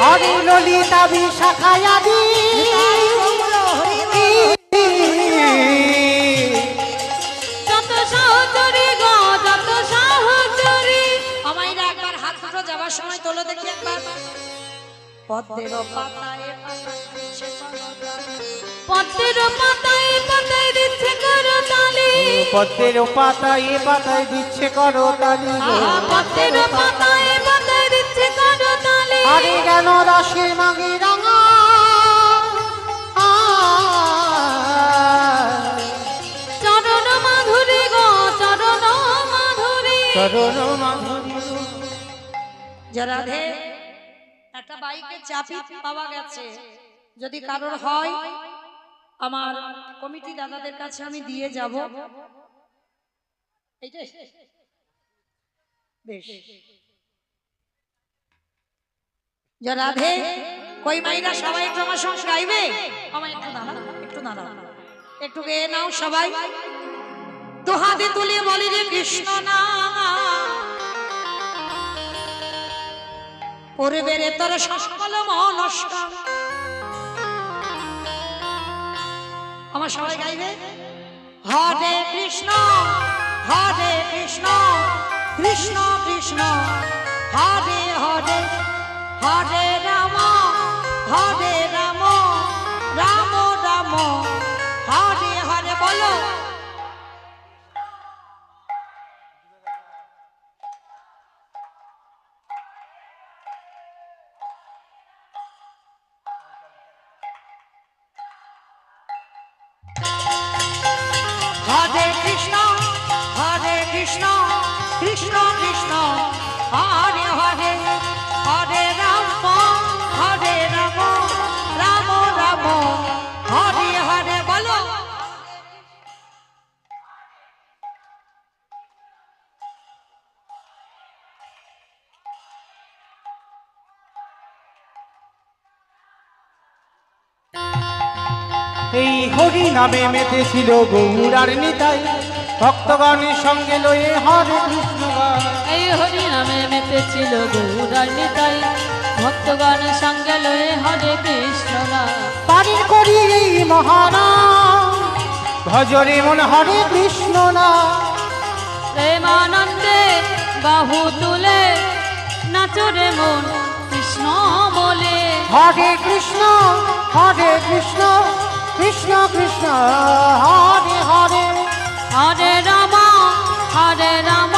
হরি ললিতা বিশাখায়াদি যত সহচরী গো যত সহচরী আমায় একবার হাত দুটো যাবার সময় তোলো দেখি একবার পদ্মের পাতায় পদ্মের পাতায় পাতায় দিচ্ছে করতালি পদ্মের পাতায় পাতায় দিচ্ছে করতালি পদ্মের পাতায় পাতায় দিচ্ছে করতালি আরে কেন রাশি মাগি রাঙা চরণ মাধুরী গো চরণ মাধুরী চরণ মাধুরী রাধে একটা বাইকে চাবি পাওয়া গেছে যদি কারোর হয় আমার কমিটি দাদাদের কাছে আমি দিয়ে যাব এইটাই বেশ রাধে কই মাইরা সবাই একটু আমার সঙ্গে গাইবে আমার একটু দাঁড়াও একটু দাঁড়াও একটু গেয়ে নাও সবাই দু হাতে তুলে বলি রে কৃষ্ণ না ওরে বেরে তোর সকল মনস্কা আমার সবাই গাইবে হরে কৃষ্ণ কৃষ্ণ কৃষ্ণ হরে হরে হরে রাম রাম রাম হরে হরে বলো হরে কৃষ্ণ কৃষ্ণ কৃষ্ণ হরে হরে হরে রাম রাম রাম হরে হরে বলো এই হরি নামে মেতেছিল গৌরার নিতাই ভক্তগণের সঙ্গে লয়ে হরে কৃষ্ণ এই হরি নামে মেতেছিল গৌরার নিতাই ভক্তগণের সঙ্গে লয়ে হরে কৃষ্ণ পারি করি এই মহানাম ভজরে মন হরে কৃষ্ণ না প্রেমানন্দে বাহু তুলে নাচরে মন কৃষ্ণ বলে হরে কৃষ্ণ কৃষ্ণ কৃষ্ণ হরে হরে হরে রাম